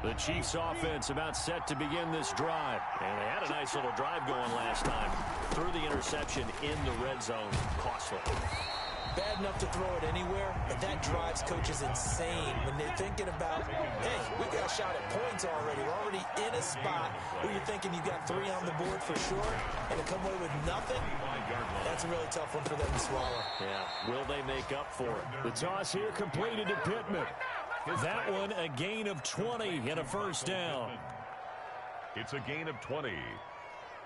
The Chiefs offense about set to begin this drive. And they had a nice little drive going last time. Threw the interception in the red zone. Costly. Bad enough to throw it anywhere, but that drives coaches insane when they're thinking about, hey, we got a shot at points already. We're already in a spot where you're thinking you got 3 on the board for sure, and to come away with nothing, that's a really tough one for them to swallow. Yeah, will they make up for it? The toss here completed to Pittman. That one a gain of 20 and a first down. It's a gain of 20.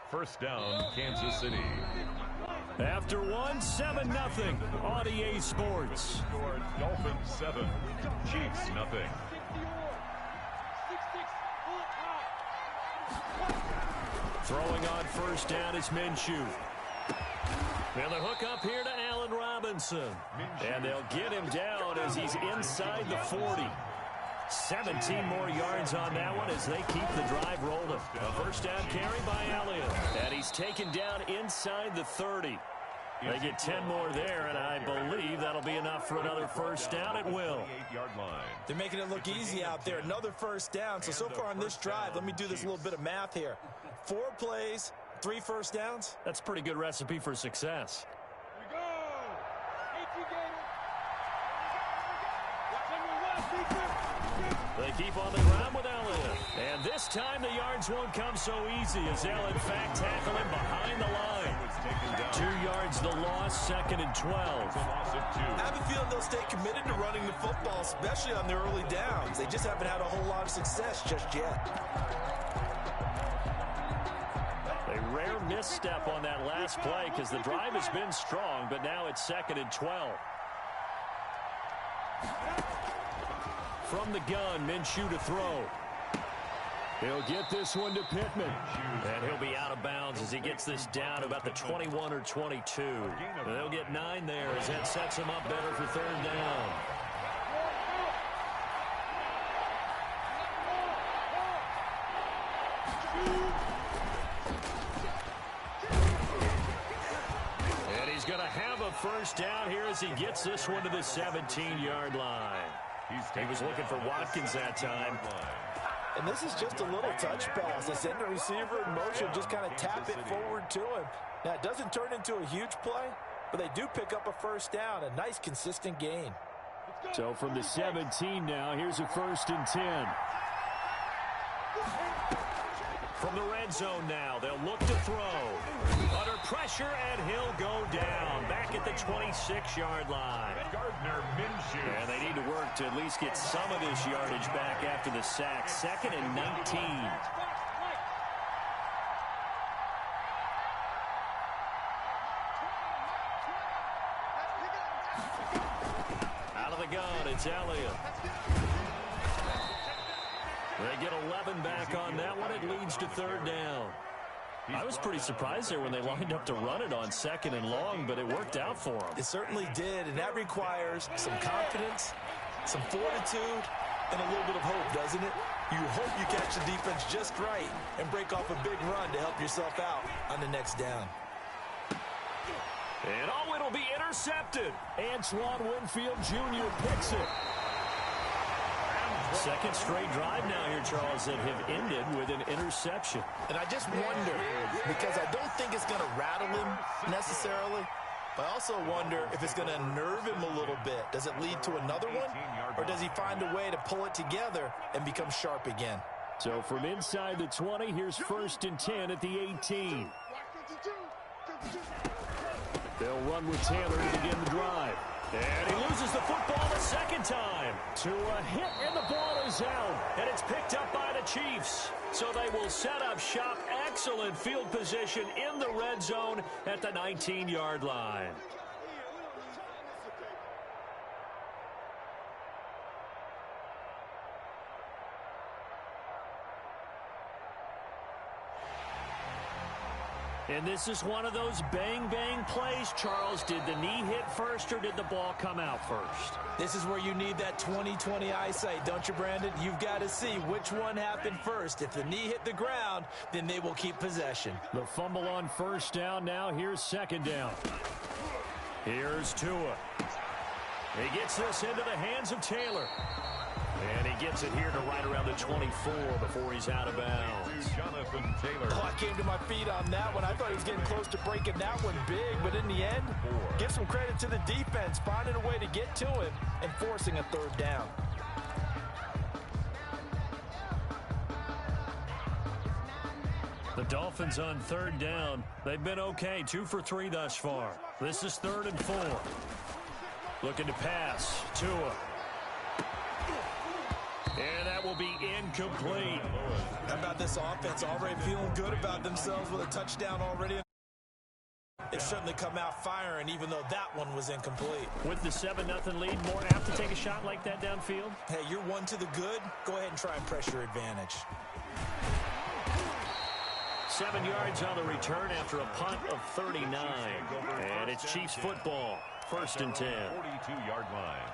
First down, Kansas City. After one, 7-0 on EA Sports. Dolphins 7, Chiefs nothing. Throwing on first down is Minshew. And the hook up here to Allen Robinson. And they'll get him down as he's inside the 40. 17 more yards on that one as they keep the drive rolling. A first down carry by Elliott. And he's taken down inside the 30. They get 10 more there, and I believe that'll be enough for another first down. It will. They're making it look easy out there. Another first down. So far on this drive, let me do this little bit of math here. 4 plays, 3 first downs. That's a pretty good recipe for success. They keep on the ground with Elliott. And this time the yards won't come so easy as they'll in fact tackle him behind the line. 2 yards the loss, 2nd and 12. I have a feeling they'll stay committed to running the football, especially on their early downs. They just haven't had a whole lot of success just yet. A rare misstep on that last play because the drive has been strong, but now it's 2nd and 12. From the gun, Minshew to throw. He'll get this one to Pittman. And he'll be out of bounds as he gets this down to about the 21 or 22. They'll get 9 there as that sets him up better for 3rd down. And he's going to have a first down here as he gets this one to the 17-yard line. He was looking for Watkins that time. And this is just a little touch pass. They send the receiver in motion, just kind of tap it forward to him. Now, it doesn't turn into a huge play, but they do pick up a first down, a nice, consistent gain. So from the 17 now, here's a 1st and 10. From the red zone now, they'll look to throw. Under pressure, and he'll go down. Back at the 26-yard line. And they need to work to at least get some of this yardage back after the sack. 2nd and 19. Out of the gun, it's Elliott. They get 11 back on that one. It leads to 3rd down. I was pretty surprised there when they lined up to run it on 2nd and long, but it worked out for them. It certainly did, and that requires some confidence, some fortitude, and a little bit of hope, doesn't it? You hope you catch the defense just right and break off a big run to help yourself out on the next down. And oh, it'll be intercepted. Antoine Winfield Jr. picks it. 2nd straight drive now here, Charles, that have ended with an interception. And I just wonder, because I don't think it's going to rattle him necessarily, but I also wonder if it's going to unnerve him a little bit. Does it lead to another one, or does he find a way to pull it together and become sharp again? So from inside the 20, here's 1st and 10 at the 18. They'll run with Taylor to begin the drive. And he loses the football the 2nd time. To a hit, and the ball is out. And it's picked up by the Chiefs. So they will set up shop. Excellent field position in the red zone at the 19-yard line. And this is one of those bang-bang plays, Charles. Did the knee hit first, or did the ball come out first? This is where you need that 20/20 eyesight, don't you, Brandon? You've got to see which one happened first. If the knee hit the ground, then they will keep possession. The fumble on 1st down. Now here's 2nd down. Here's Tua. He gets this into the hands of Taylor. And he gets it here to right around the 24 before he's out of bounds. Jonathan Taylor. Oh, I came to my feet on that one. I thought he was getting close to breaking that one big, but in the end, give some credit to the defense, finding a way to get to him and forcing a third down. The Dolphins on third down. They've been okay, 2 for 3 thus far. This is 3rd and 4. Looking to pass. Tua. And that will be incomplete. How about this offense already feeling good about themselves with a touchdown already? It's certainly come out firing, even though that one was incomplete. With the 7-0 lead, more apt to take a shot like that downfield? Hey, you're one to the good. Go ahead and try and press your advantage. 7 yards on the return after a punt of 39. And it's Chiefs football. 1st and 10. 42-yard line.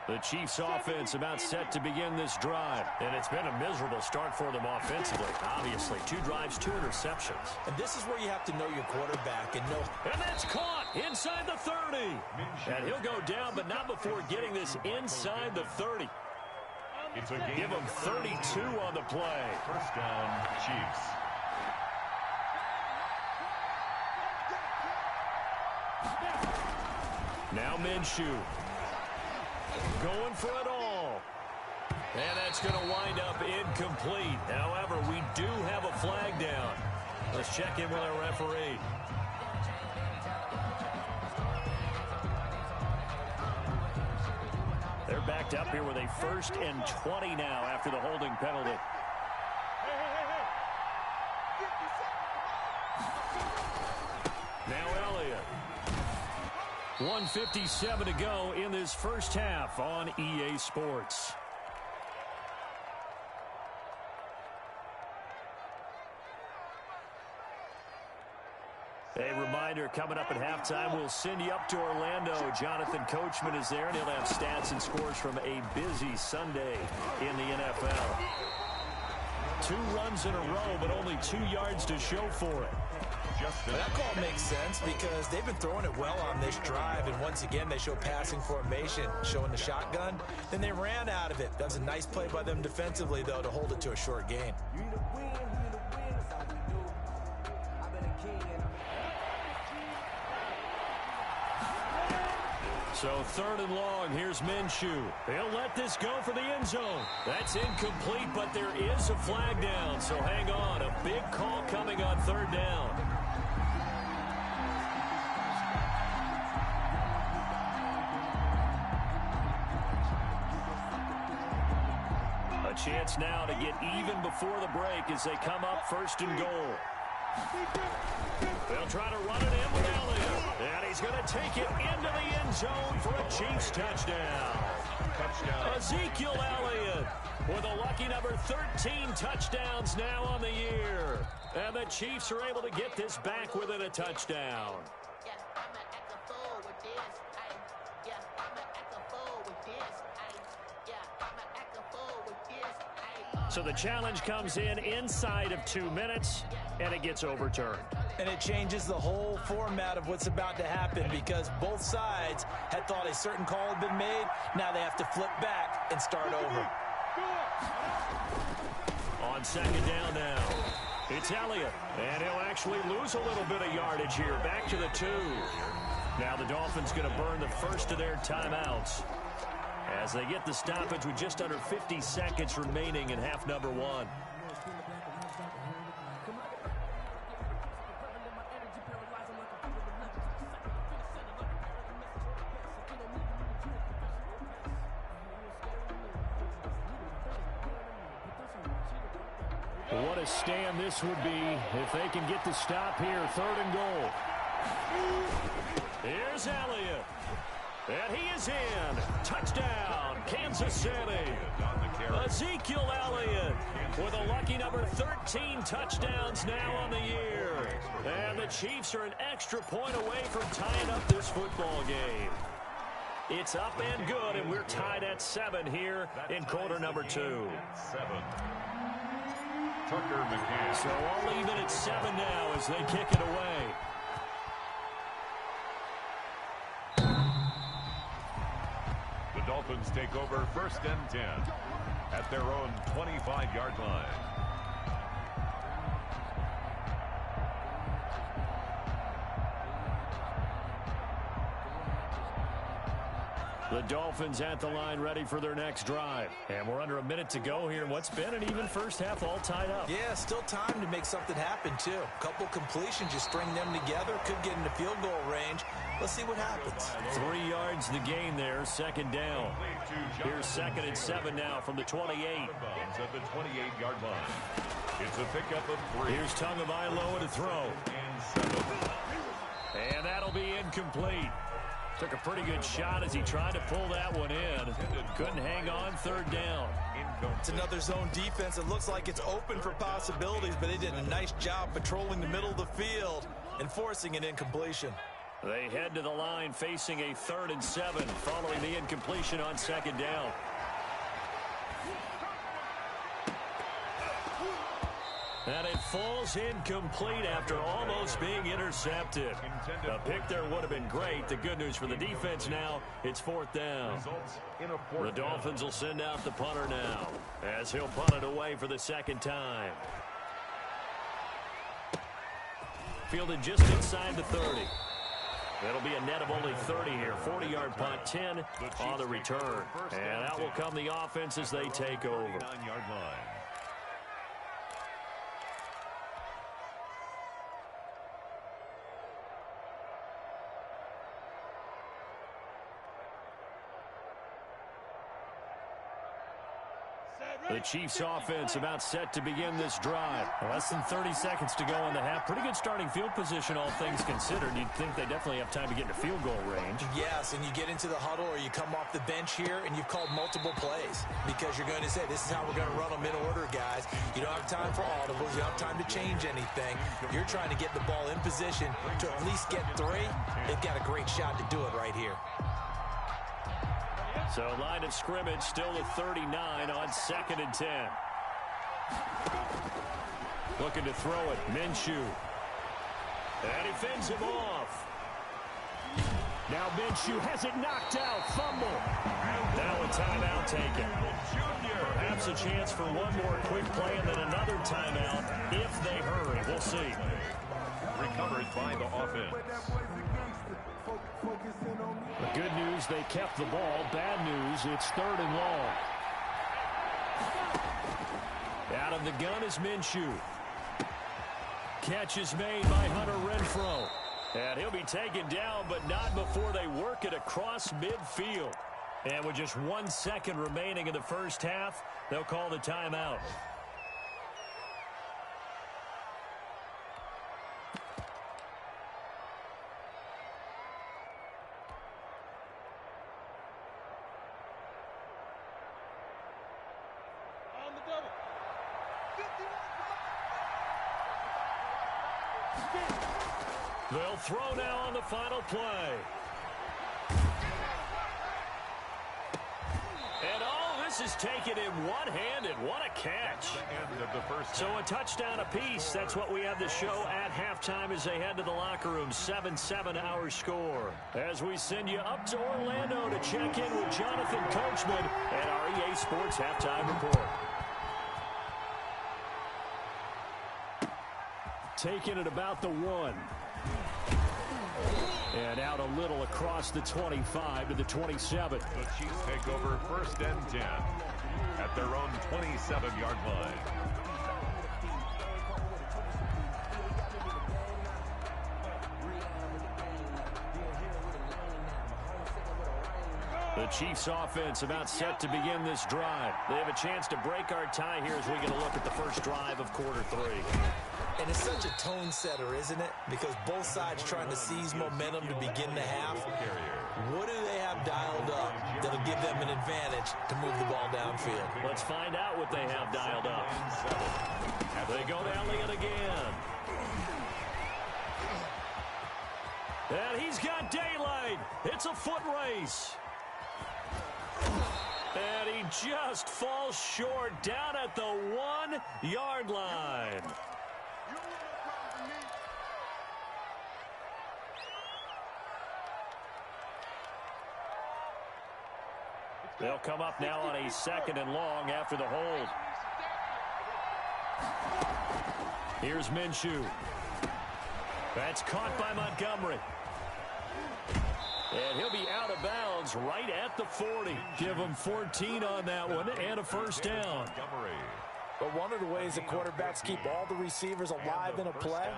The Chiefs offense about set to begin this drive. And it's been a miserable start for them offensively. Obviously, 2 drives, 2 interceptions. And this is where you have to know your quarterback and know. And that's caught inside the 30. And he'll go down, but not before getting this inside the 30. It's a game. Give him 32 on the play. 1st down, Chiefs. Now Minshew. Going for it all. And that's going to wind up incomplete. However, we do have a flag down. Let's check in with our referee. They're backed up here with a 1st and 20 now after the holding penalty. Now Elliott. 1:57 to go in this first half on EA Sports. A reminder, coming up at halftime, we'll send you up to Orlando. Jonathan Coachman is there, and he'll have stats and scores from a busy Sunday in the NFL. 2 runs in a row, but only 2 yards to show for it. That call makes sense because they've been throwing it well on this drive, and once again they show passing formation, showing the shotgun. Then they ran out of it. That was a nice play by them defensively, though, to hold it to a short gain. So 3rd and long, here's Minshew. He'll let this go for the end zone. That's incomplete, but there is a flag down, so hang on. A big call coming on 3rd down. A chance now to get even before the break as they come up 1st and goal. They'll try to run it in with Elliott. And he's going to take it into the end zone for a Chiefs touchdown. Ezekiel Elliott with a lucky number 13 touchdowns now on the year. And the Chiefs are able to get this back within a touchdown. So the challenge comes in inside of 2 minutes, and it gets overturned. And it changes the whole format of what's about to happen because both sides had thought a certain call had been made. Now they have to flip back and start over. On 2nd down now, it's Elliott. And he'll actually lose a little bit of yardage here. Back to the 2. Now the Dolphins going to burn the first of their timeouts as they get the stoppage with just under 50 seconds remaining in half number 1. What a stand this would be if they can get the stop here. 3rd and goal. Here's Elliott. And he is in. Touchdown, Kansas City. Ezekiel Elliott with a lucky number 13 touchdowns now on the year. And the Chiefs are an extra point away from tying up this football game. It's up and good, and we're tied at 7 here in quarter number 2. 7. Tucker McCann. So all even at 7 now as they kick it away. Dolphins take over 1st and 10 at their own 25-yard line. The Dolphins at the line ready for their next drive. And we're under a minute to go here in what's been an even first half, all tied up. Yeah, still time to make something happen, too. A couple completions, just string them together. Could get into field goal range. Let's see what happens. 3 yards the gain there, 2nd down. Here's 2nd and 7 now from the 28. At the 28-yard line. It's a pickup of 3. Here's Tagovailoa to throw. And that'll be incomplete. Took a pretty good shot as he tried to pull that one in. Couldn't hang on, 3rd down. It's another zone defense. It looks like it's open for possibilities, but they did a nice job patrolling the middle of the field and forcing an incompletion. They head to the line facing a 3rd and 7 following the incompletion on 2nd down. And it falls incomplete after almost being intercepted. A pick there would have been great. The good news for the defense now, it's 4th down. The Dolphins will send out the punter now as he'll punt it away for the 2nd time. Fielded just inside the 30. That'll be a net of only 30 here. 40-yard punt, 10 on the return. And out will come the offense as they take over. 9-yard line. The Chiefs offense about set to begin this drive. Less than 30 seconds to go in the half. Pretty good starting field position, all things considered. You'd think they definitely have time to get into field goal range. Yes, and you get into the huddle or you come off the bench here and you've called multiple plays because you're going to say, this is how we're going to run them in order, guys. You don't have time for audibles. You don't have time to change anything. You're trying to get the ball in position to at least get 3. They've got a great shot to do it right here. So line of scrimmage still at 39 on 2nd and 10. Looking to throw it. Minshew. And he fends him off. Now Minshew has it knocked out. Fumble. Now a timeout taken. Perhaps a chance for one more quick play and then another timeout if they hurry. We'll see. Recovered by the offense. The good news, they kept the ball. Bad news, it's 3rd and long. Out of the gun is Minshew. Catch is made by Hunter Renfrow. And he'll be taken down, but not before they work it across midfield. And with just 1 second remaining in the first half, they'll call the timeout. They'll throw now on the final play. And this is taken in one-handed. What a catch. So a touchdown apiece. That's what we have to show at halftime as they head to the locker room. 7-7 our score. As we send you up to Orlando to check in with Jonathan Coachman at our EA Sports Halftime Report. Taking it about the 1. And out a little across the 25 to the 27. The Chiefs take over 1st and 10 at their own 27-yard line. The Chiefs offense about set to begin this drive. They have a chance to break our tie here as we get a look at the first drive of quarter 3. And it's such a tone setter, isn't it? Because both sides trying to seize momentum to begin the half. What do they have dialed up that'll give them an advantage to move the ball downfield? Let's find out what they have dialed up. They go to Elliott again. And he's got daylight. It's a foot race. And he just falls short down at the 1-yard line. They'll come up now on a 2nd and long after the hold. Here's Minshew. That's caught by Montgomery. And he'll be out of bounds right at the 40. Give him 14 on that one and a first down. But one of the ways the quarterbacks keep all the receivers alive in a play,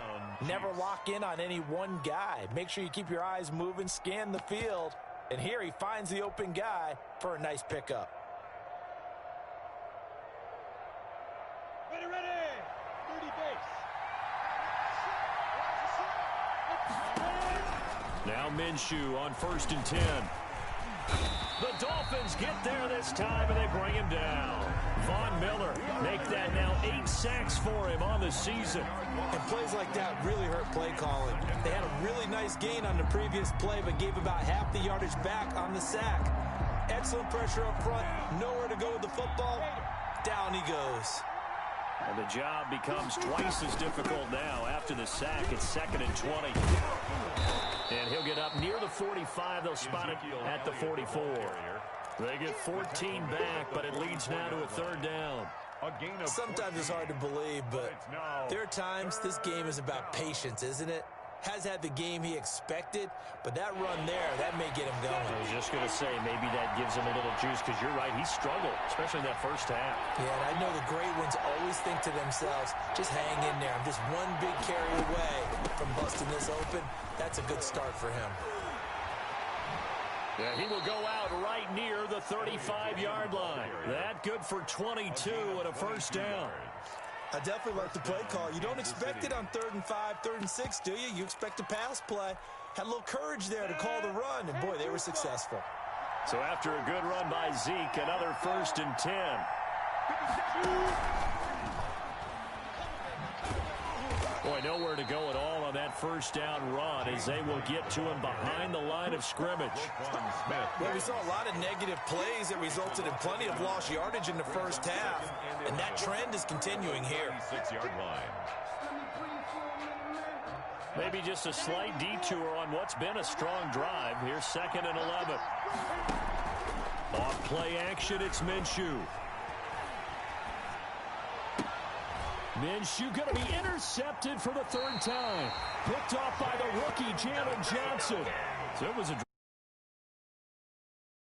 never lock in on any one guy. Make sure you keep your eyes moving, scan the field. And here he finds the open guy for a nice pickup. Ready. 30 base. Now Minshew on 1st and 10. The Dolphins get there this time, and they bring him down. Von Miller make that now 8 sacks for him on the season. And plays like that really hurt play calling. They had a really nice gain on the previous play, but gave about half the yardage back on the sack. Excellent pressure up front, nowhere to go with the football. Down he goes. And the job becomes twice as difficult now. After the sack, it's 2nd and 20. And he'll get up near the 45. They'll spot it at the 44. They get 14 back, but it leads now to a 3rd down. Sometimes it's hard to believe, but there are times this game is about patience, isn't it? Has had the game he expected, but that run there, that may get him going. I was just going to say, maybe that gives him a little juice, because you're right, he struggled, especially in that first half. Yeah, and I know the great ones always think to themselves, just hang in there. I'm just one big carry away from busting this open. That's a good start for him. Yeah, he will go out right near the 35-yard line. That good for 22 and a first down. I definitely like the play call. You don't expect it on 3rd and 5, 3rd and 6, do you? You expect a pass play. Had a little courage there to call the run, and boy, they were successful. So after a good run by Zeke, another 1st and 10. Boy, nowhere to go at all on that first down run, as they will get to him behind the line of scrimmage. Well, we saw a lot of negative plays that resulted in plenty of lost yardage in the first half, and that trend is continuing here. 6-yard line. Maybe just a slight detour on what's been a strong drive. Here's 2nd and 11. Off play action, it's Minshew. Minshew going to be intercepted for the 3rd time. Picked off by the rookie, Jalen Johnson. So it was a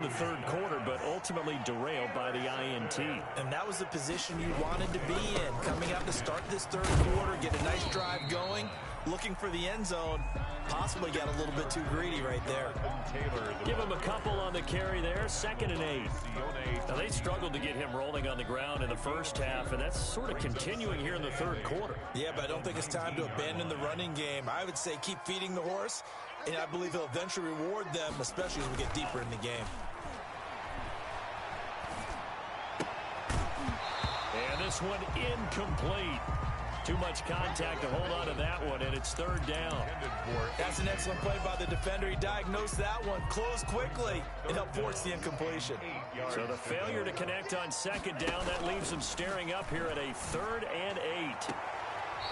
the 3rd quarter, but ultimately derailed by the INT. And that was the position you wanted to be in. Coming out to start this 3rd quarter, get a nice drive going, looking for the end zone. Possibly got a little bit too greedy right there. Give him a couple on the carry there. 2nd and 8. Now, they struggled to get him rolling on the ground in the first half, and that's sort of continuing here in the 3rd quarter. Yeah, but I don't think it's time to abandon the running game. I would say keep feeding the horse, and I believe he'll eventually reward them, especially as we get deeper in the game. And this one incomplete. Too much contact to hold on to that one, and it's 3rd down. That's an excellent play by the defender. He diagnosed that one, closed quickly, and helped force the incompletion. So the failure to connect on 2nd down, that leaves him staring up here at a 3rd and 8.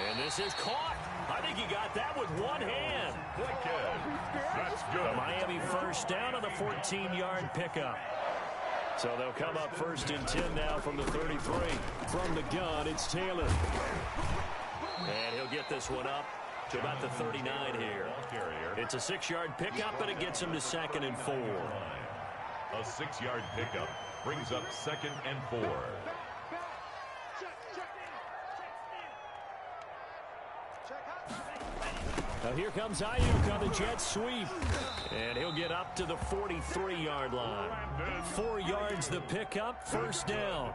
And this is caught. I think he got that with one hand. That's good. The Miami first down on the 14-yard pickup. So they'll come up 1st and 10 now from the 33. From the gun, it's Taylor. And he'll get this one up to about the 39 here. It's a 6-yard pickup, but it gets him to 2nd and 4. A 6-yard pickup brings up 2nd and 4. Now here comes Ayuk on the jet sweep. And he'll get up to the 43-yard line. 4 yards the pickup, first down.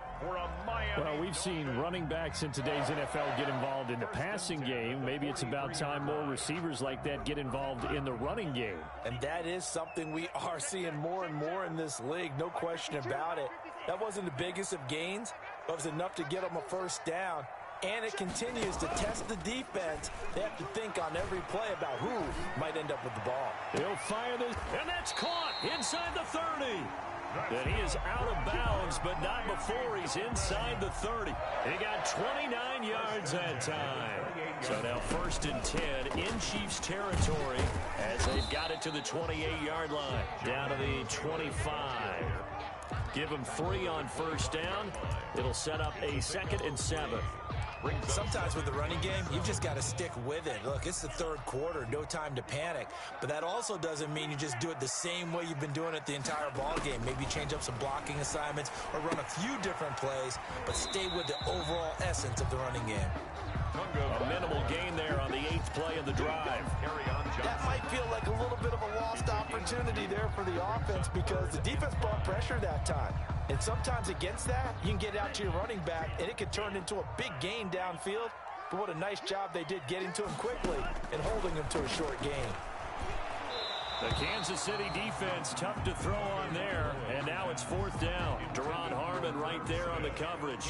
Well, we've seen running backs in today's NFL get involved in the passing game. Maybe it's about time more receivers like that get involved in the running game. And that is something we are seeing more and more in this league, no question about it. That wasn't the biggest of gains, but it was enough to get them a first down. And it continues to test the defense. They have to think on every play about who might end up with the ball. He'll fire this, and that's caught inside the 30. And he is out of bounds, but not before he's inside the 30. He got 29 yards that time. So now 1st and 10 in Chiefs territory as they've got it to the 28-yard line. Down to the 25. Give him 3 on first down. It'll set up a 2nd and 7. Sometimes with the running game, you've just got to stick with it. Look, it's the third quarter, no time to panic. But that also doesn't mean you just do it the same way you've been doing it the entire ball game. Maybe change up some blocking assignments or run a few different plays, but stay with the overall essence of the running game. A minimal gain there on the 8th play of the drive. That might feel like a little bit of a lost opportunity there for the offense because the defense brought pressure that time. And sometimes against that, you can get out to your running back, and it could turn into a big gain downfield. But what a nice job they did getting to him quickly and holding him to a short gain. The Kansas City defense tough to throw on there, and now it's 4th down. Deron Harmon right there on the coverage.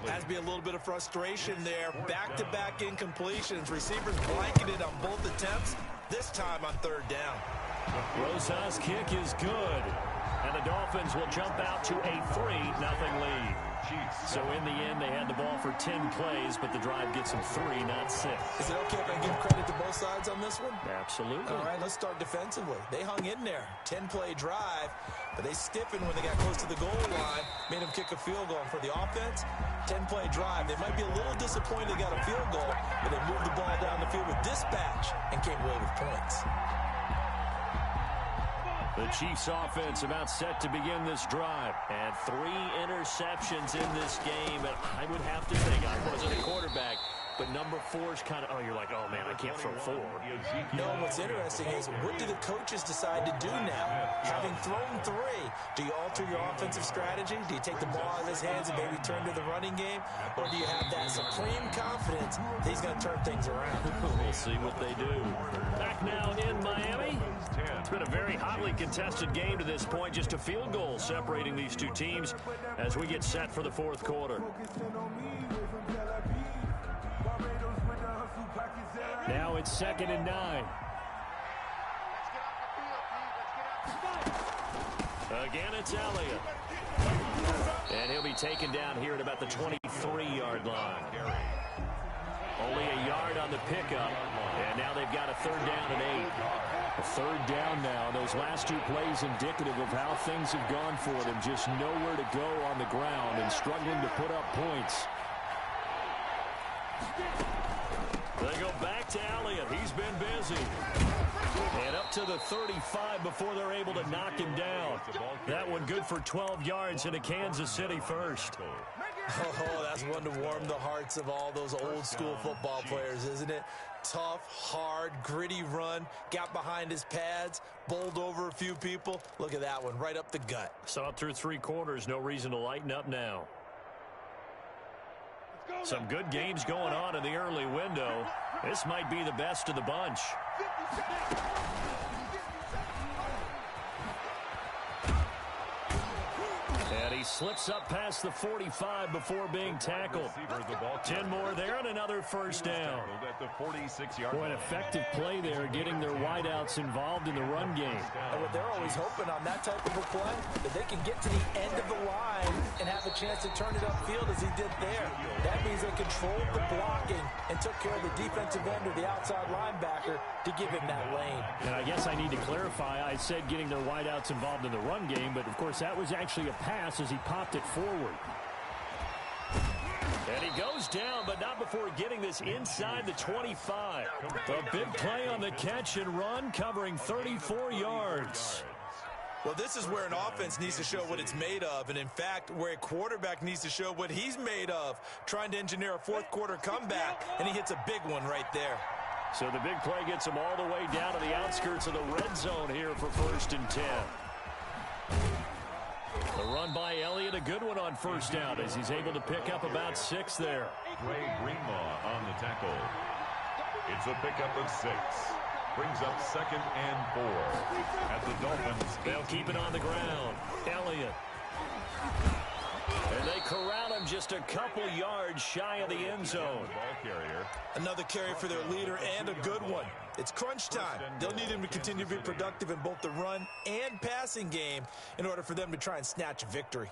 Has to be a little bit of frustration there. Back-to-back incompletions. Receivers blanketed on both attempts, this time on 3rd down. Rosas' kick is good, and the Dolphins will jump out to a 3-0 lead. So in the end, they had the ball for 10 plays, but the drive gets them 3, not 6. Is it okay if I give credit to both sides on this one? Absolutely. All right, let's start defensively. They hung in there. 10-play drive, but they stiffened when they got close to the goal line, made them kick a field goal. And for the offense, 10-play drive. They might be a little disappointed they got a field goal, but they moved the ball down the field with dispatch and came away with points. The Chiefs offense about set to begin this drive. And 3 interceptions in this game. And I would have to think, I wasn't a quarterback, but number 4's kind of, oh, you're like, oh, man, I can't throw 4. No, what's interesting is, what do the coaches decide to do now? Having thrown 3, do you alter your offensive strategy? Do you take the ball out of his hands and maybe turn to the running game? Or do you have that supreme confidence that he's going to turn things around? We'll see what they do. Back now in Miami. It's been a very hotly contested game to this point. Just a field goal separating these two teams as we get set for the 4th quarter. Now it's 2nd and 9. Again, it's Elliott. And he'll be taken down here at about the 23-yard line. Only a yard on the pickup, and now they've got a 3rd down and 8. A 3rd down now. Those last 2 plays indicative of how things have gone for them. Just nowhere to go on the ground and struggling to put up points. They go back to Elliott. He's been busy. And up to the 35 before they're able to knock him down. That one good for 12 yards into Kansas City first. Oh, that's one to warm the hearts of all those old school football players, isn't it? Tough, hard, gritty run, got behind his pads, bowled over a few people. Look at that one, right up the gut. Saw it through 3 quarters, no reason to lighten up now. Some good games going on in the early window. This might be the best of the bunch. And he slips up past the 45 before being tackled. 10 more there and another 1st down. Boy, an effective play there, getting their wideouts involved in the run game. And what they're always hoping on that type of a play, that they can get to the end of the line and have a chance to turn it upfield as he did there. That means they controlled the blocking and took care of the defensive end or the outside linebacker to give him that lane. And I guess I need to clarify, I said getting their wideouts involved in the run game, but of course that was actually a pass as he popped it forward. And he goes down, but not before getting this inside the 25. A big play on the catch and run, covering 34 yards. Well, this is where an offense needs to show what it's made of, and in fact, where a quarterback needs to show what he's made of, trying to engineer a 4th quarter comeback, and he hits a big one right there. So the big play gets him all the way down to the outskirts of the red zone here for 1st and 10. The run by Elliott, a good one on 1st down as he's able to pick up about 6 there. Ray Greenlaw on the tackle. It's a pickup of 6. Brings up 2nd and 4 at the Dolphins. They'll keep it on the ground. Elliott. And they corral him just a couple yards shy of the end zone. Ball carrier. Another carry for their leader and a good one. It's crunch time. They'll need him to continue to be productive in both the run and passing game in order for them to try and snatch a victory.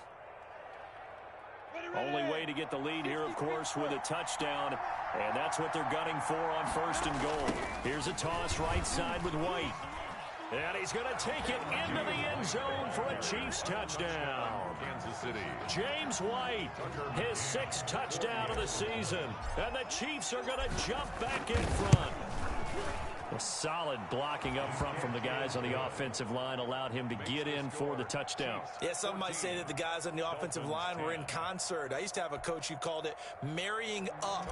Only way to get the lead here, of course, with a touchdown. And that's what they're gunning for on 1st and goal. Here's a toss right side with White. And he's going to take it into the end zone for a Chiefs touchdown. Kansas City. James White, his 6th touchdown of the season. And the Chiefs are going to jump back in front. A solid blocking up front from the guys on the offensive line allowed him to get in for the touchdown. Yeah, some might say that the guys on the offensive line were in concert. I used to have a coach who called it marrying up,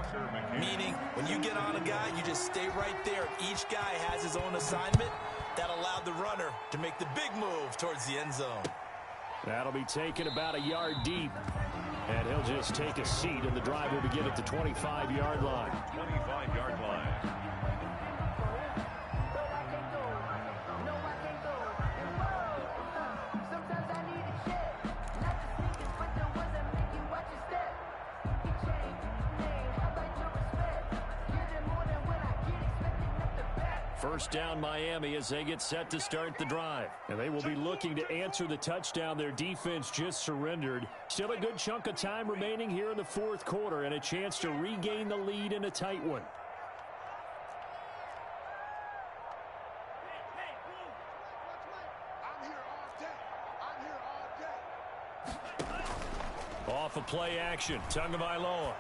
meaning when you get on a guy, you just stay right there. Each guy has his own assignment. That allowed the runner to make the big move towards the end zone. That'll be taken about a yard deep. And he'll just take a seat, and the drive will begin at the 25-yard line. 25-yard line. First down Miami as they get set to start the drive. And they will be looking to answer the touchdown their defense just surrendered. Still a good chunk of time remaining here in the 4th quarter and a chance to regain the lead in a tight one. Off of play action, Tagovailoa.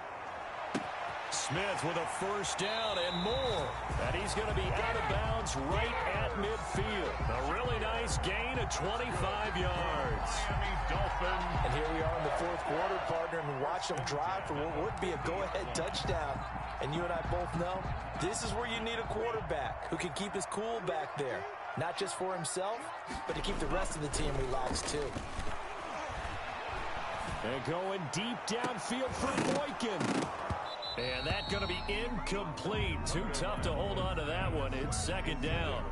Smith with a first down and more. And he's going to be out of bounds right at midfield. A really nice gain of 25 yards. Miami Dolphins. And here we are in the 4th quarter, partner, and watch them drive for what would be a go-ahead touchdown. And you and I both know this is where you need a quarterback who can keep his cool back there. Not just for himself, but to keep the rest of the team relaxed, too. And going deep downfield for Boykin. And that's going to be incomplete. Too tough to hold on to that one. It's 2nd down.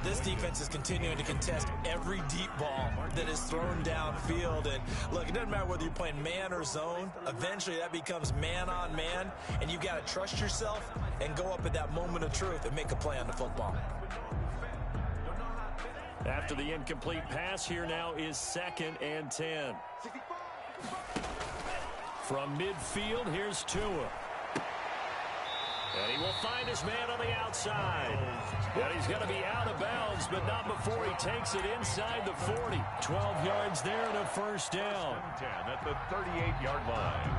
This defense is continuing to contest every deep ball that is thrown downfield. And look, it doesn't matter whether you're playing man or zone. Eventually that becomes man on man. And you've got to trust yourself and go up at that moment of truth and make a play on the football. After the incomplete pass, here now is 2nd and 10. From midfield, here's Tua. And he will find his man on the outside. And he's going to be out of bounds, but not before he takes it inside the 40. 12 yards there and a first down. 10 at the 38-yard line.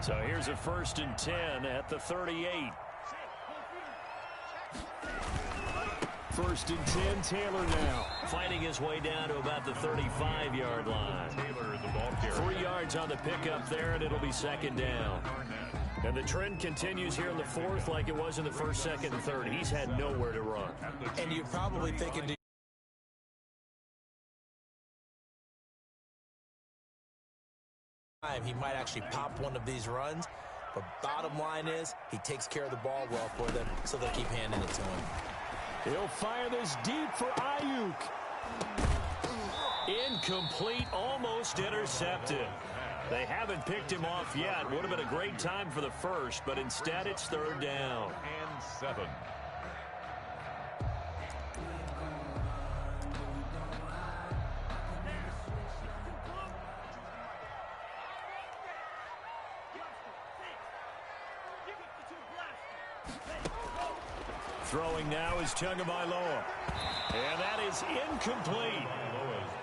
So here's a 1st and 10 at the 38. 1st and 10, Taylor now. Fighting his way down to about the 35-yard line. Taylor is the ball carrier. 3 yards on the pickup there, and it'll be 2nd down. And the trend continues here in the 4th like it was in the 1st, 2nd, and 3rd. He's had nowhere to run. And you're probably thinking he might actually pop one of these runs. But bottom line is he takes care of the ball well for them, so they'll keep handing it to him. He'll fire this deep for Ayuk. Incomplete, almost intercepted. They haven't picked him off yet. Would have been a great time for the first, but instead it's 3rd down. And 7. Throwing now is Tagovailoa. And that is incomplete.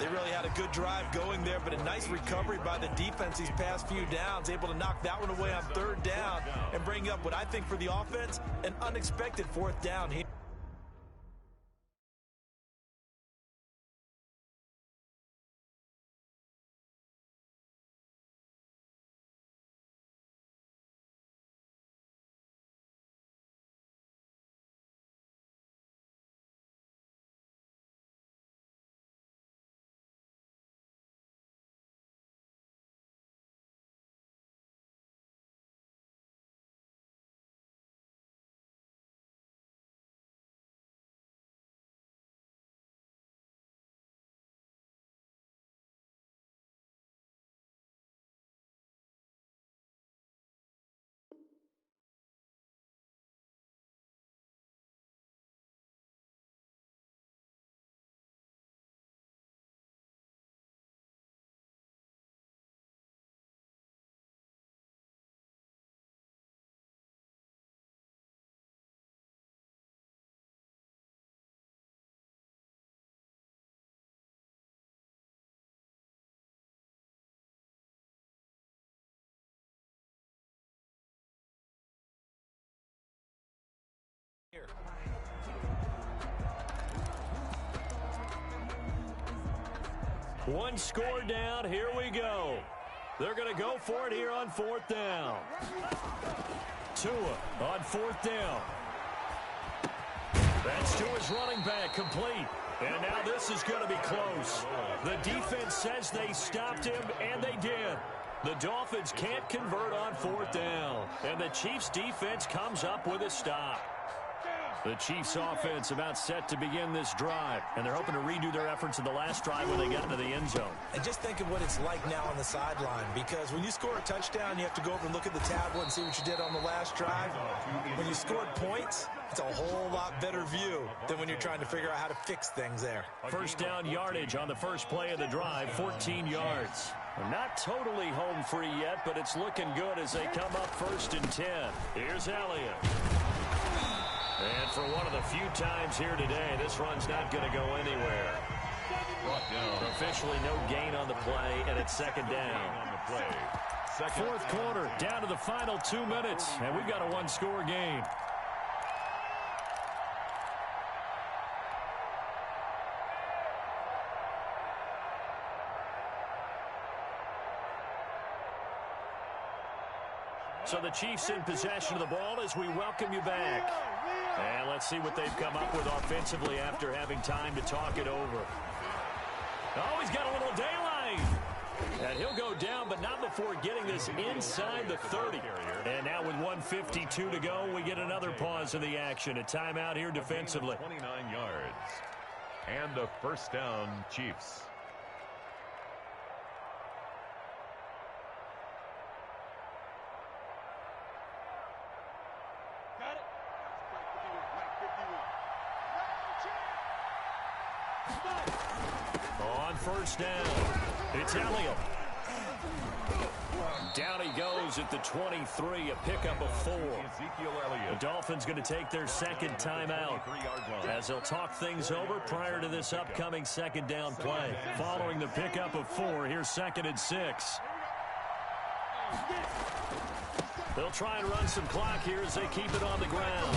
They really had a good drive going there, but a nice recovery by the defense these past few downs, able to knock that one away on 3rd down and bring up what I think for the offense, an unexpected 4th down here. One score down. Here we go. They're going to go for it here on 4th down. Tua on 4th down. That's Tua's running back, complete. And now this is going to be close. The defense says they stopped him, and they did. The Dolphins can't convert on 4th down. And the Chiefs' defense comes up with a stop. The Chiefs' offense about set to begin this drive, and they're hoping to redo their efforts in the last drive when they got into the end zone. And just think of what it's like now on the sideline, because when you score a touchdown, you have to go over and look at the tablet and see what you did on the last drive. When you scored points, it's a whole lot better view than when you're trying to figure out how to fix things there. First down yardage on the first play of the drive, 14 yards. We're not totally home free yet, but it's looking good as they come up 1st and 10. Here's Elliott. And for one of the few times here today, this run's not going to go anywhere. Officially no gain on the play, and it's 2nd down. 4th quarter, down to the final 2 minutes, and we've got a one-score game. So the Chiefs in possession of the ball as we welcome you back. And let's see what they've come up with offensively after having time to talk it over. Oh, he's got a little daylight. And he'll go down, but not before getting this inside the 30. And now with 1:52 to go, we get another pause in the action. A timeout here defensively. 29 yards. And a 1st down, Chiefs. On 1st down, it's Elliott. Down he goes at the 23, a pickup of 4. The Dolphins going to take their 2nd timeout as they'll talk things over prior to this upcoming 2nd down play. Following the pickup of 4, here's 2nd and 6. They'll try and run some clock here as they keep it on the ground.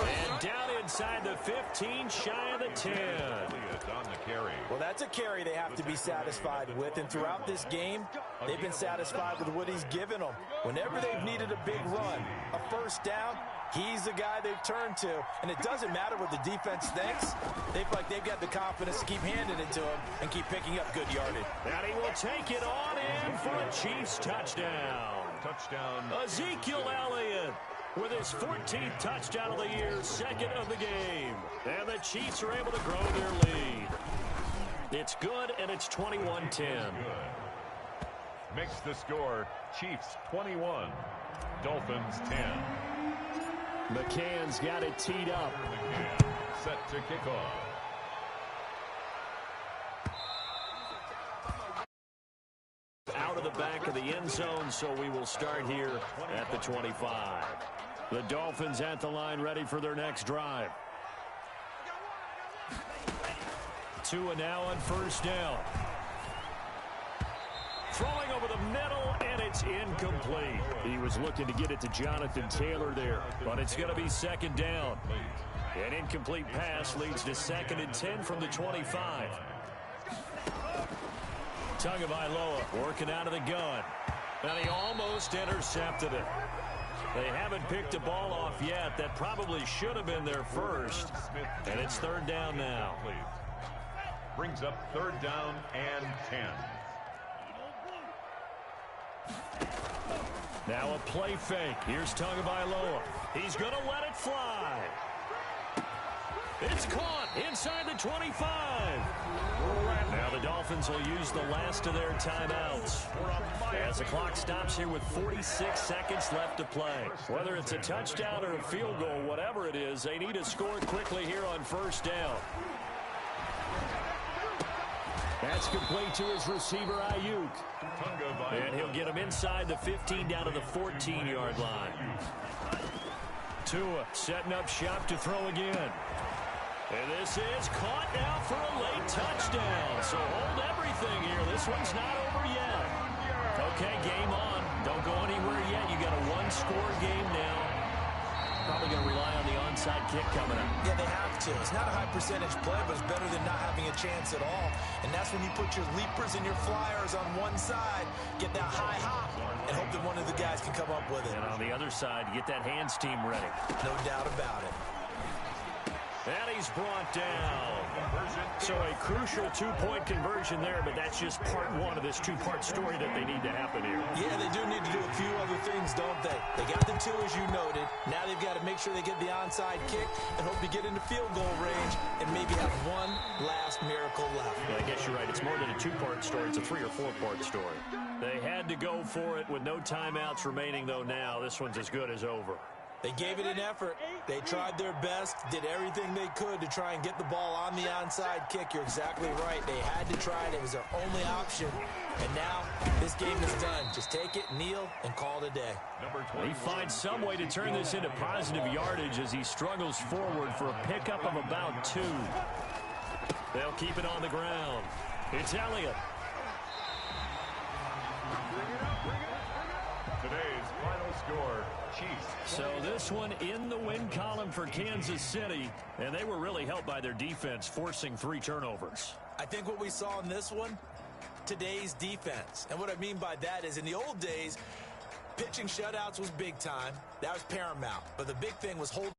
And down inside the 15, shy of the 10. Well, that's a carry they have to be satisfied with, and throughout this game, they've been satisfied with what he's given them. Whenever they've needed a big run, a 1st down, he's the guy they've turned to, and it doesn't matter what the defense thinks. They feel like they've got the confidence to keep handing it to him and keep picking up good yardage. And he will take it on in for a Chiefs touchdown. Ezekiel Elliott with his 14th touchdown of the year, 2nd of the game. And the Chiefs are able to grow their lead. It's good, and it's 21-10. Makes the score Chiefs 21, Dolphins 10. McCann's got it teed up. Set to kick off. Out of the back of the end zone, so we will start here at the 25. The Dolphins at the line, ready for their next drive. Tua now on 1st down. Throwing over the middle, and it's incomplete. He was looking to get it to Jonathan Taylor there, but it's going to be 2nd down. An incomplete pass leads to 2nd and 10 from the 25. Tagovailoa working out of the gun. And he almost intercepted it. They haven't picked a ball off yet. That probably should have been their first. And it's 3rd down now. Brings up 3rd down and 10. Now a play fake. Here's Tagovailoa. He's going to let it fly. It's caught inside the 25. Now the Dolphins will use the last of their timeouts as the clock stops here with 46 seconds left to play. Whether it's a touchdown or a field goal, whatever it is, they need to score quickly here on 1st down. That's complete to his receiver, Ayuk. And he'll get him inside the 15 down to the 14-yard line. Tua setting up shop to throw again. And this is caught now for a late touchdown. So hold everything here. This one's not over yet. Okay, game on. Don't go anywhere yet. You got a one-score game now. Probably going to rely on the onside kick coming up. Yeah, they have to. It's not a high percentage play, but it's better than not having a chance at all. And that's when you put your leapers and your flyers on one side, get that high hop, and hope that one of the guys can come up with it. And on the other side, get that hands team ready. No doubt about it. And he's brought down. So a crucial two-point conversion there, but that's just part one of this two-part story that they need to happen here. Yeah, they do need to do a few other things, don't they? They got the two, as you noted. Now they've got to make sure they get the onside kick and hope to get into field goal range and maybe have one last miracle left. Yeah, I guess you're right. It's more than a two-part story. It's a three- or four-part story. They had to go for it with no timeouts remaining, though now this one's as good as over. They gave it an effort. They tried their best, did everything they could to try and get the ball on the onside kick. You're exactly right. They had to try it. It was their only option. And now this game is done. Just take it, kneel, and call it a day. He finds some way to turn this into positive yardage as he struggles forward for a pickup of about 2. They'll keep it on the ground. It's Elliott. Today's final score, Chiefs. So this one in the win column for Kansas City, and they were really helped by their defense, forcing 3 turnovers. I think what we saw in this one, today's defense. And what I mean by that is in the old days, pitching shutouts was big time. That was paramount. But the big thing was holding